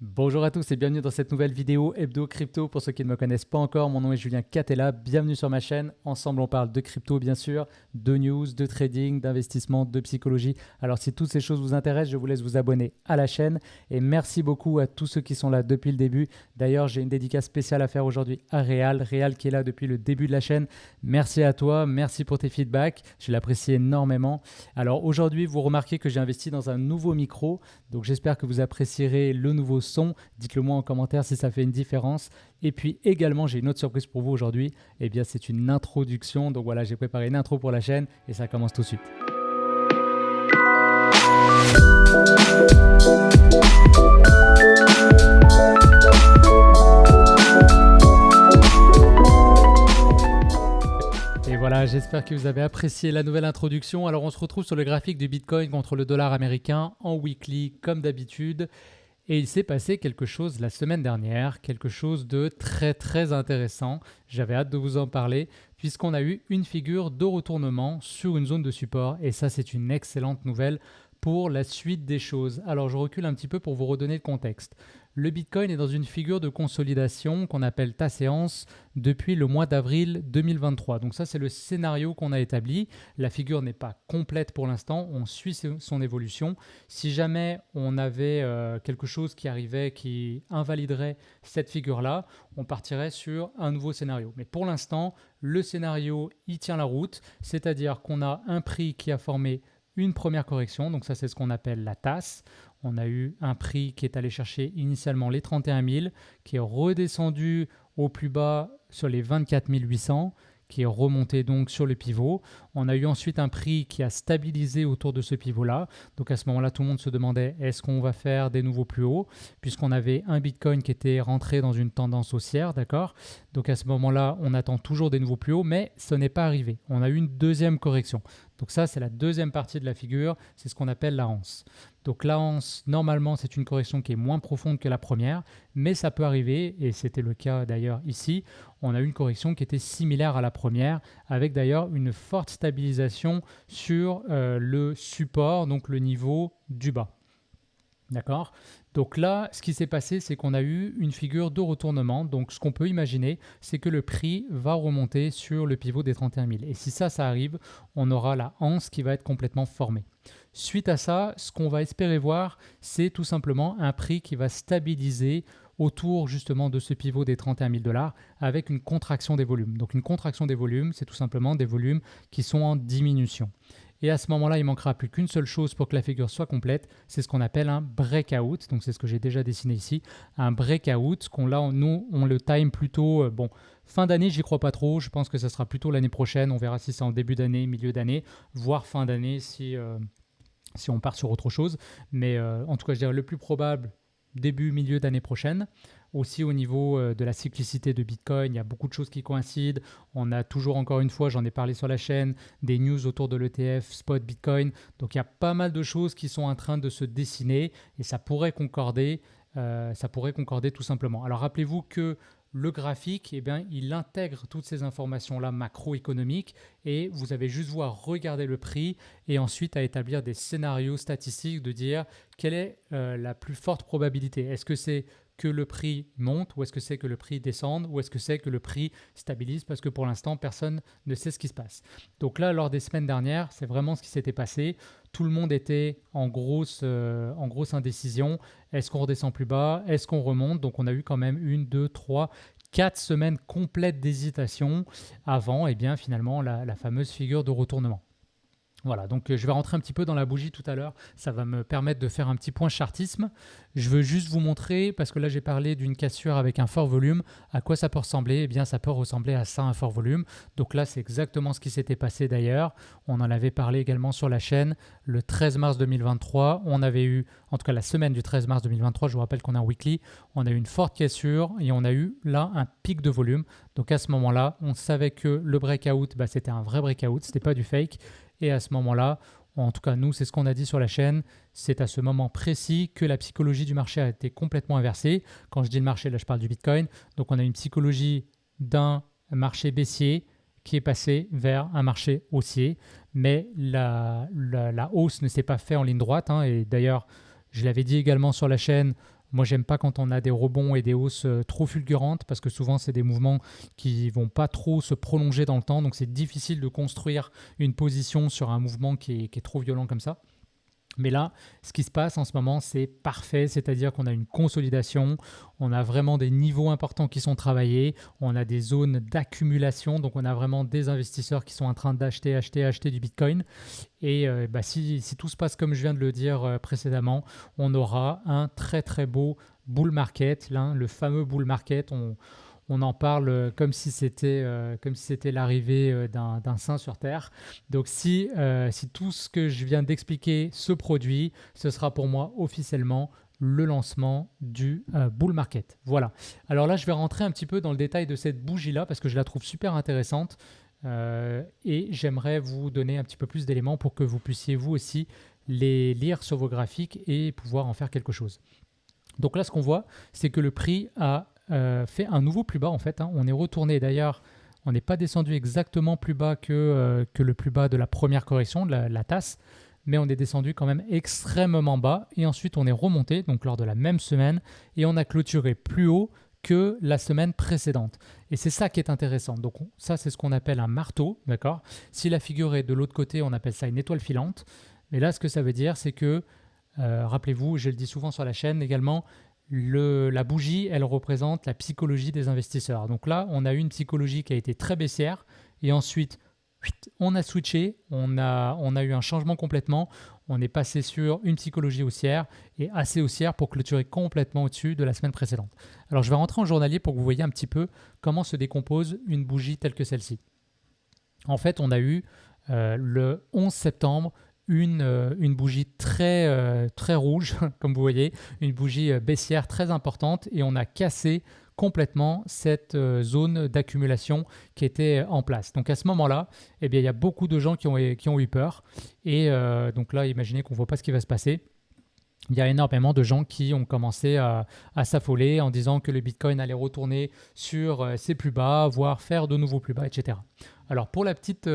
Bonjour à tous et bienvenue dans cette nouvelle vidéo hebdo crypto. Pour ceux qui ne me connaissent pas encore, mon nom est Julien Catella. Bienvenue sur ma chaîne. Ensemble, on parle de crypto bien sûr, de news, de trading, d'investissement, de psychologie. Alors si toutes ces choses vous intéressent, je vous laisse vous abonner à la chaîne. Et merci beaucoup à tous ceux qui sont là depuis le début. D'ailleurs, j'ai une dédicace spéciale à faire aujourd'hui à Réal. Réal qui est là depuis le début de la chaîne. Merci à toi, merci pour tes feedbacks. Je l'apprécie énormément. Alors aujourd'hui, vous remarquez que j'ai investi dans un nouveau micro. Donc j'espère que vous apprécierez le nouveau son. Dites-le moi en commentaire si ça fait une différence. Et puis également, j'ai une autre surprise pour vous aujourd'hui. Eh bien, c'est une introduction. Donc voilà, j'ai préparé une intro pour la chaîne et ça commence tout de suite. Et voilà, j'espère que vous avez apprécié la nouvelle introduction. Alors, on se retrouve sur le graphique du Bitcoin contre le dollar américain en weekly comme d'habitude. Et il s'est passé quelque chose la semaine dernière, quelque chose de très intéressant. J'avais hâte de vous en parler puisqu'on a eu une figure de retournement sur une zone de support. Et ça, c'est une excellente nouvelle pour la suite des choses. Alors, je recule un petit peu pour vous redonner le contexte. Le Bitcoin est dans une figure de consolidation qu'on appelle ta séance depuis le mois d'avril 2023. Donc ça, c'est le scénario qu'on a établi. La figure n'est pas complète pour l'instant. On suit son évolution. Si jamais on avait quelque chose qui arrivait qui invaliderait cette figure-là, on partirait sur un nouveau scénario. Mais pour l'instant, le scénario, il tient la route. C'est-à-dire qu'on a un prix qui a formé une première correction. Donc ça, c'est ce qu'on appelle la tasse. On a eu un prix qui est allé chercher initialement les 31 000, qui est redescendu au plus bas sur les 24 800, qui est remonté donc sur le pivot. On a eu ensuite un prix qui a stabilisé autour de ce pivot-là. Donc à ce moment-là, tout le monde se demandait est-ce qu'on va faire des nouveaux plus hauts, puisqu'on avait un Bitcoin qui était rentré dans une tendance haussière, d'accord. Donc à ce moment-là, on attend toujours des nouveaux plus hauts, mais ce n'est pas arrivé. On a eu une deuxième correction. Donc ça, c'est la deuxième partie de la figure, c'est ce qu'on appelle la anse. Donc la anse, normalement, c'est une correction qui est moins profonde que la première, mais ça peut arriver, et c'était le cas d'ailleurs ici. On a eu une correction qui était similaire à la première, avec d'ailleurs une forte stabilisation sur le support, donc le niveau du bas. D'accord. Donc là, ce qui s'est passé, c'est qu'on a eu une figure de retournement. Donc ce qu'on peut imaginer, c'est que le prix va remonter sur le pivot des 31 000. Et si ça arrive, on aura la anse qui va être complètement formée. Suite à ça, ce qu'on va espérer voir, c'est tout simplement un prix qui va stabiliser autour justement de ce pivot des 31 000 $ avec une contraction des volumes. Donc une contraction des volumes, c'est tout simplement des volumes qui sont en diminution. Et à ce moment-là, il ne manquera plus qu'une seule chose pour que la figure soit complète, c'est ce qu'on appelle un breakout. Donc c'est ce que j'ai déjà dessiné ici, un breakout. Nous, on le time plutôt, fin d'année, j'y crois pas trop. Je pense que ça sera plutôt l'année prochaine. On verra si c'est en début d'année, milieu d'année, voire fin d'année si on part sur autre chose. Mais en tout cas, je dirais le plus probable, début, milieu d'année prochaine. Aussi au niveau de la cyclicité de Bitcoin, il y a beaucoup de choses qui coïncident. On a toujours, encore une fois, j'en ai parlé sur la chaîne, des news autour de l'ETF Spot Bitcoin. Donc il y a pas mal de choses qui sont en train de se dessiner et ça pourrait concorder tout simplement. Alors rappelez-vous que le graphique, il intègre toutes ces informations-là macroéconomiques et vous avez juste voir regarder le prix et ensuite à établir des scénarios statistiques de dire quelle est la plus forte probabilité. Est-ce que c'est que le prix monte ou est-ce que c'est que le prix descende ou est-ce que c'est que le prix stabilise parce que pour l'instant, personne ne sait ce qui se passe. Donc là, lors des semaines dernières, c'est vraiment ce qui s'était passé. Tout le monde était en grosse indécision. Est-ce qu'on redescend plus bas? Est-ce qu'on remonte? Donc on a eu quand même 1, 2, 3, 4 semaines complètes d'hésitation avant finalement la fameuse figure de retournement. Voilà, donc je vais rentrer un petit peu dans la bougie tout à l'heure. Ça va me permettre de faire un petit point chartisme. Je veux juste vous montrer, parce que là j'ai parlé d'une cassure avec un fort volume, à quoi ça peut ressembler? Eh bien ça peut ressembler à ça, un fort volume. Donc là c'est exactement ce qui s'était passé d'ailleurs. On en avait parlé également sur la chaîne le 13 mars 2023. On avait eu, en tout cas la semaine du 13 mars 2023, je vous rappelle qu'on a un weekly, on a eu une forte cassure et on a eu là un pic de volume. Donc à ce moment-là, on savait que le breakout, c'était un vrai breakout, c'était pas du fake. Et à ce moment-là, en tout cas nous, c'est ce qu'on a dit sur la chaîne, c'est à ce moment précis que la psychologie du marché a été complètement inversée. Quand je dis le marché, là je parle du Bitcoin. Donc on a une psychologie d'un marché baissier qui est passé vers un marché haussier. Mais la hausse ne s'est pas faite en ligne droite. Et d'ailleurs, je l'avais dit également sur la chaîne, Moi, j'aime pas quand on a des rebonds et des hausses trop fulgurantes parce que souvent, c'est des mouvements qui vont pas trop se prolonger dans le temps. Donc, c'est difficile de construire une position sur un mouvement qui est trop violent comme ça. Mais là, ce qui se passe en ce moment, c'est parfait, c'est-à-dire qu'on a une consolidation, on a vraiment des niveaux importants qui sont travaillés, on a des zones d'accumulation, donc on a vraiment des investisseurs qui sont en train d'acheter, acheter du Bitcoin. Et si tout se passe comme je viens de le dire précédemment, on aura un très très beau bull market, là, le fameux bull market. On en parle comme si c'était l'arrivée d'un saint sur terre. Donc si tout ce que je viens d'expliquer se produit, ce sera pour moi officiellement le lancement du bull market. Voilà. Alors là, je vais rentrer un petit peu dans le détail de cette bougie-là parce que je la trouve super intéressante et j'aimerais vous donner un petit peu plus d'éléments pour que vous puissiez vous aussi les lire sur vos graphiques et pouvoir en faire quelque chose. Donc là, ce qu'on voit, c'est que le prix a fait un nouveau plus bas en fait. On est retourné d'ailleurs, on n'est pas descendu exactement plus bas que le plus bas de la première correction, de la tasse, mais on est descendu quand même extrêmement bas et ensuite on est remonté donc lors de la même semaine et on a clôturé plus haut que la semaine précédente. Et c'est ça qui est intéressant. Donc ça, c'est ce qu'on appelle un marteau, d'accord? Si la figure est de l'autre côté, on appelle ça une étoile filante. Mais là, ce que ça veut dire, c'est que, rappelez-vous, je le dis souvent sur la chaîne également, la bougie, elle représente la psychologie des investisseurs. Donc là, on a eu une psychologie qui a été très baissière et ensuite, on a switché, on a eu un changement complètement. On est passé sur une psychologie haussière et assez haussière pour clôturer complètement au-dessus de la semaine précédente. Alors, je vais rentrer en journalier pour que vous voyez un petit peu comment se décompose une bougie telle que celle-ci. En fait, on a eu le 11 septembre une bougie très rouge, comme vous voyez, une bougie baissière très importante et on a cassé complètement cette zone d'accumulation qui était en place. Donc à ce moment-là, eh bien, il y a beaucoup de gens qui ont eu peur et donc là, imaginez qu'on ne voit pas ce qui va se passer. Il y a énormément de gens qui ont commencé à s'affoler en disant que le Bitcoin allait retourner sur ses plus bas, voire faire de nouveaux plus bas, etc. Alors pour la petite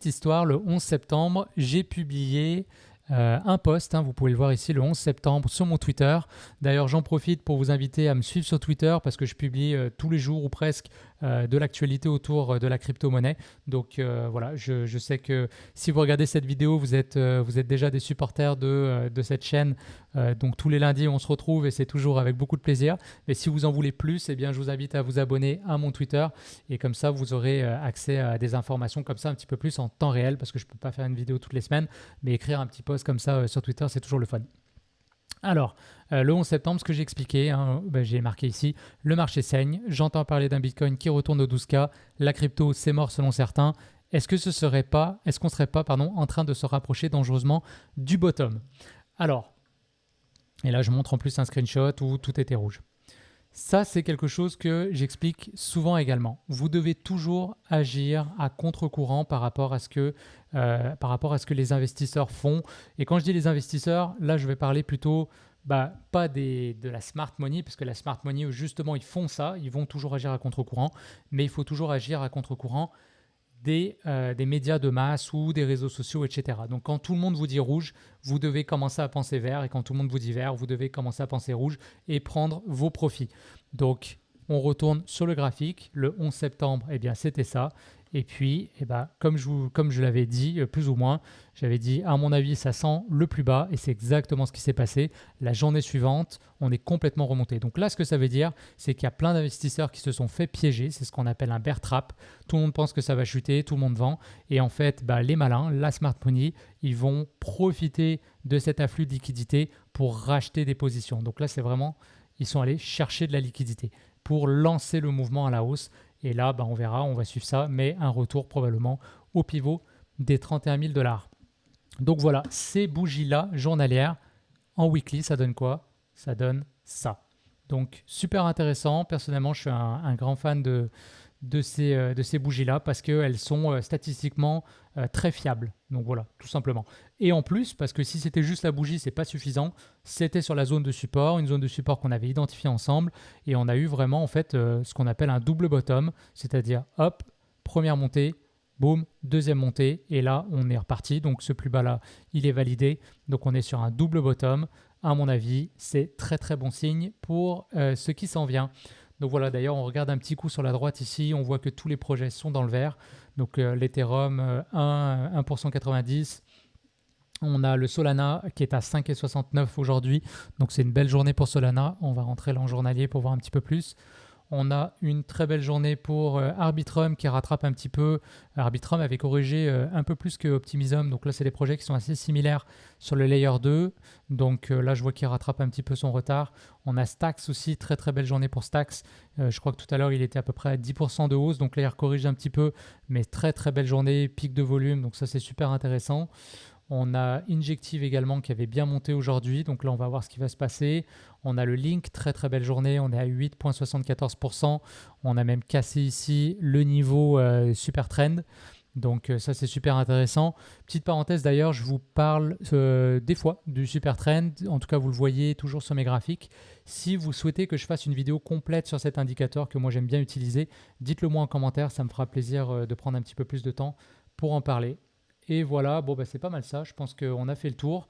histoire, le 11 septembre, j'ai publié un post, vous pouvez le voir ici le 11 septembre sur mon Twitter. D'ailleurs, j'en profite pour vous inviter à me suivre sur Twitter parce que je publie tous les jours ou presque de l'actualité autour de la crypto-monnaie. Donc voilà, je sais que si vous regardez cette vidéo, vous êtes déjà des supporters de cette chaîne. Donc tous les lundis, on se retrouve et c'est toujours avec beaucoup de plaisir. Mais si vous en voulez plus, eh bien, je vous invite à vous abonner à mon Twitter et comme ça, vous aurez accès à des informations comme ça un petit peu plus en temps réel parce que je ne peux pas faire une vidéo toutes les semaines, mais écrire un petit post comme ça sur Twitter, c'est toujours le fun. Alors, le 11 septembre, ce que j'ai expliqué, j'ai marqué ici, le marché saigne, j'entends parler d'un Bitcoin qui retourne au 12K, la crypto c'est mort selon certains, est-ce qu'on ne serait pas en train de se rapprocher dangereusement du bottom? Alors, et là je montre en plus un screenshot où tout était rouge. Ça, c'est quelque chose que j'explique souvent également. Vous devez toujours agir à contre-courant par rapport à ce que les investisseurs font. Et quand je dis les investisseurs, là, je vais parler plutôt pas de la smart money, parce que la smart money, justement, ils font ça, ils vont toujours agir à contre-courant, mais il faut toujours agir à contre-courant des médias de masse ou des réseaux sociaux, etc. Donc quand tout le monde vous dit rouge, vous devez commencer à penser vert et quand tout le monde vous dit vert, vous devez commencer à penser rouge et prendre vos profits. Donc on retourne sur le graphique, le 11 septembre, eh bien c'était ça. Et puis, comme je l'avais dit, plus ou moins, j'avais dit, à mon avis, ça sent le plus bas, et c'est exactement ce qui s'est passé. La journée suivante, on est complètement remonté. Donc là, ce que ça veut dire, c'est qu'il y a plein d'investisseurs qui se sont fait piéger. C'est ce qu'on appelle un bear trap. Tout le monde pense que ça va chuter, tout le monde vend. Et en fait, les malins, la smart money, ils vont profiter de cet afflux de liquidité pour racheter des positions. Donc là, c'est vraiment, ils sont allés chercher de la liquidité pour lancer le mouvement à la hausse. Et là, on verra, on va suivre ça, mais un retour probablement au pivot des 31 000 $. Donc voilà, ces bougies-là, journalières, en weekly, ça donne quoi? Ça donne ça. Donc super intéressant. Personnellement, je suis un grand fan de ces bougies-là parce qu'elles sont statistiquement très fiables. Donc voilà, tout simplement. Et en plus, parce que si c'était juste la bougie, c'est pas suffisant, c'était sur la zone de support, une zone de support qu'on avait identifiée ensemble et on a eu vraiment en fait ce qu'on appelle un double bottom, c'est-à-dire hop, première montée, boum, deuxième montée et là on est reparti. Donc ce plus bas là, il est validé. Donc on est sur un double bottom À mon avis, c'est très très bon signe pour ce qui s'en vient. Donc voilà, d'ailleurs, on regarde un petit coup sur la droite ici, on voit que tous les projets sont dans le vert. Donc l'Ethereum 1% 90. On a le Solana qui est à 5,69 aujourd'hui. Donc c'est une belle journée pour Solana. On va rentrer là en journalier pour voir un petit peu plus. On a une très belle journée pour Arbitrum qui rattrape un petit peu. Arbitrum avait corrigé un peu plus que Optimism. Donc là, c'est des projets qui sont assez similaires sur le layer 2. Donc là, je vois qu'il rattrape un petit peu son retard. On a Stax aussi, très très belle journée pour Stax. Je crois que tout à l'heure, il était à peu près à 10% de hausse. Donc là, il corrige un petit peu, mais très très belle journée, pic de volume. Donc ça, c'est super intéressant. On a Injective également qui avait bien monté aujourd'hui. Donc là, on va voir ce qui va se passer. On a le Link, très très belle journée. On est à 8,74%. On a même cassé ici le niveau super trend. Donc ça, c'est super intéressant. Petite parenthèse d'ailleurs, je vous parle des fois du super trend. En tout cas, vous le voyez toujours sur mes graphiques. Si vous souhaitez que je fasse une vidéo complète sur cet indicateur que moi j'aime bien utiliser, dites-le moi en commentaire. Ça me fera plaisir de prendre un petit peu plus de temps pour en parler. Et voilà, bon, bah, c'est pas mal ça. Je pense qu'on a fait le tour.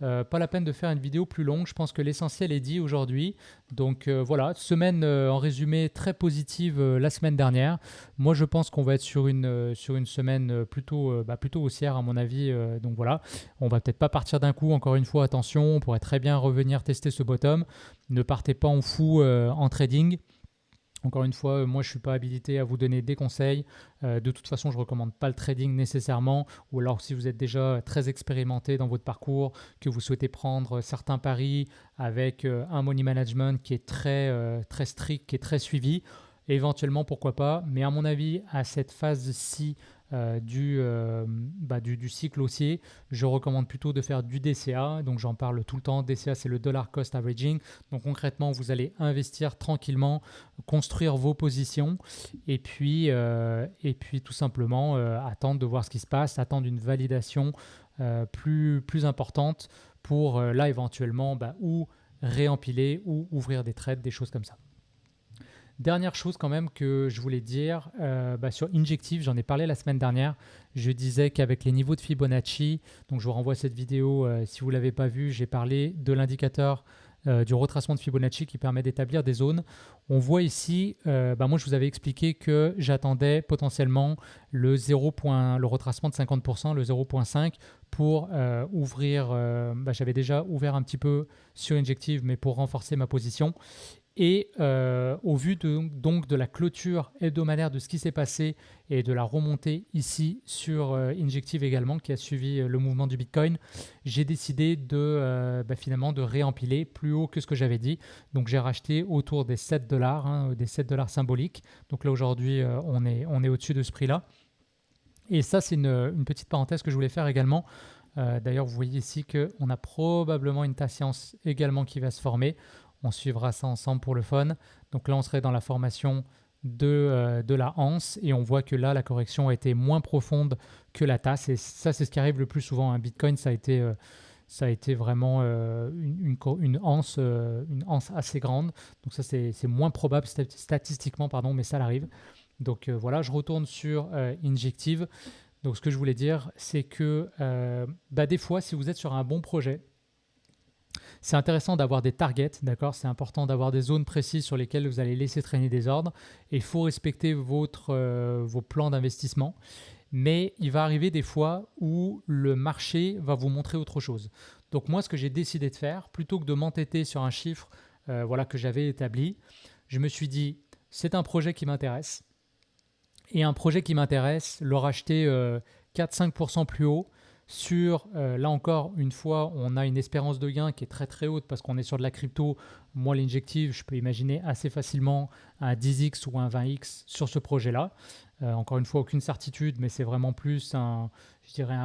Pas la peine de faire une vidéo plus longue. Je pense que l'essentiel est dit aujourd'hui. Donc voilà, semaine en résumé très positive la semaine dernière. Moi, je pense qu'on va être sur une semaine plutôt haussière à mon avis. Donc voilà, on va peut-être pas partir d'un coup. Encore une fois, attention, on pourrait très bien revenir tester ce bottom. Ne partez pas en fou en trading. Encore une fois, moi je ne suis pas habilité à vous donner des conseils. De toute façon, je ne recommande pas le trading nécessairement. Ou alors si vous êtes déjà très expérimenté dans votre parcours, que vous souhaitez prendre certains paris avec un money management qui est très strict, qui est très suivi, éventuellement pourquoi pas. Mais à mon avis, à cette phase-ci du cycle haussier, je recommande plutôt de faire du DCA. Donc j'en parle tout le temps. DCA, c'est le dollar cost averaging. Donc concrètement, vous allez investir tranquillement, construire vos positions et puis tout simplement attendre de voir ce qui se passe, attendre une validation plus importante pour là éventuellement ou réempiler ou ouvrir des trades, des choses comme ça. Dernière chose quand même que je voulais dire, sur Injective, j'en ai parlé la semaine dernière, je disais qu'avec les niveaux de Fibonacci, donc je vous renvoie à cette vidéo, si vous ne l'avez pas vue, j'ai parlé de l'indicateur du retracement de Fibonacci qui permet d'établir des zones. On voit ici, moi je vous avais expliqué que j'attendais potentiellement le retracement de 50%, le 0,5 pour ouvrir, j'avais déjà ouvert un petit peu sur Injective mais pour renforcer ma position. Et au vu donc de la clôture hebdomadaire de ce qui s'est passé et de la remontée ici sur Injective également qui a suivi le mouvement du Bitcoin, j'ai décidé finalement de réempiler plus haut que ce que j'avais dit. Donc j'ai racheté autour des 7 $, des 7 $ symboliques. Donc là aujourd'hui on est au-dessus de ce prix-là. Et ça c'est une petite parenthèse que je voulais faire également. D'ailleurs vous voyez ici qu'on a probablement une tasse également qui va se former. On suivra ça ensemble pour le fun. Donc là, on serait dans la formation de la anse et on voit que là, la correction a été moins profonde que la tasse. Et ça, c'est ce qui arrive le plus souvent. Un Bitcoin, ça a été vraiment une anse assez grande. Donc ça, c'est moins probable statistiquement, mais ça l'arrive. Donc voilà, je retourne sur Injective. Donc ce que je voulais dire, c'est que des fois, si vous êtes sur un bon projet, c'est intéressant d'avoir des targets, d'accord? C'est important d'avoir des zones précises sur lesquelles vous allez laisser traîner des ordres. Et il faut respecter vos plans d'investissement. Mais il va arriver des fois où le marché va vous montrer autre chose. Donc moi, ce que j'ai décidé de faire, plutôt que de m'entêter sur un chiffre que j'avais établi, je me suis dit, c'est un projet qui m'intéresse. Et un projet qui m'intéresse, le racheter 4-5% plus haut, là encore, une fois, on a une espérance de gain qui est très très haute parce qu'on est sur de la crypto. Moi, l'injective, je peux imaginer assez facilement un 10x ou un 20x sur ce projet-là. Encore une fois, aucune certitude, mais c'est vraiment plus un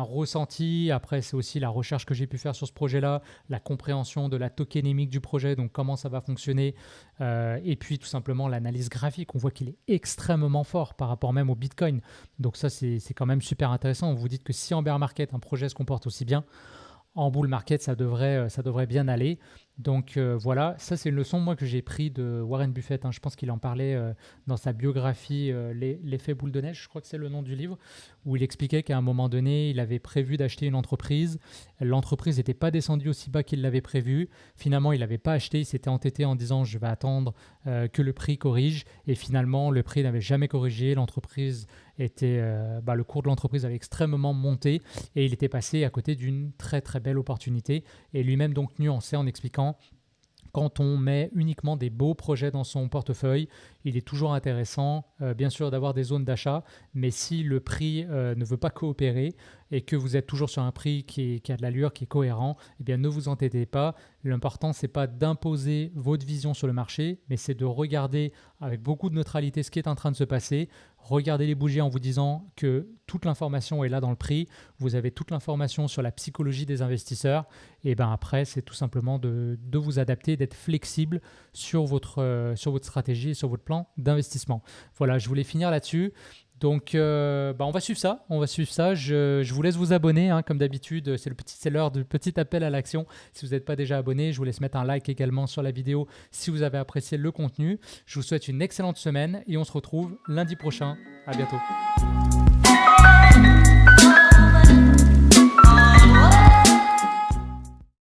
ressenti. Après, c'est aussi la recherche que j'ai pu faire sur ce projet-là, la compréhension de la tokenémique du projet, donc comment ça va fonctionner, et puis tout simplement l'analyse graphique. On voit qu'il est extrêmement fort par rapport même au Bitcoin. Donc ça, c'est quand même super intéressant. Vous dites que si en bear market, un projet se comporte aussi bien, en bull market, ça devrait bien aller. Donc voilà, ça c'est une leçon moi que j'ai pris de Warren Buffett, hein. Je pense qu'il en parlait dans sa biographie L'effet boule de neige, je crois que c'est le nom du livre, où il expliquait qu'à un moment donné, il avait prévu d'acheter une entreprise. L'entreprise n'était pas descendue aussi bas qu'il l'avait prévu. Finalement, il n'avait pas acheté, il s'était entêté en disant je vais attendre que le prix corrige. Et finalement, le prix n'avait jamais corrigé. Le cours de l'entreprise avait extrêmement monté et il était passé à côté d'une très très belle opportunité. Et lui-même donc nuancé en expliquant quand on met uniquement des beaux projets dans son portefeuille, il est toujours intéressant, bien sûr, d'avoir des zones d'achat, mais si le prix ne veut pas coopérer et que vous êtes toujours sur un prix qui a de l'allure, qui est cohérent, eh bien, ne vous entêtez pas. L'important, ce n'est pas d'imposer votre vision sur le marché, mais c'est de regarder avec beaucoup de neutralité ce qui est en train de se passer. Regardez les bougies en vous disant que toute l'information est là dans le prix. Vous avez toute l'information sur la psychologie des investisseurs. Et ben après, c'est tout simplement de vous adapter, d'être flexible sur votre stratégie et sur votre plan d'investissement. Voilà, je voulais finir là-dessus. Donc, on va suivre ça. Je vous laisse vous abonner, hein, comme d'habitude. C'est l'heure du petit appel à l'action. Si vous n'êtes pas déjà abonné, je vous laisse mettre un like également sur la vidéo si vous avez apprécié le contenu. Je vous souhaite une excellente semaine et on se retrouve lundi prochain. À bientôt.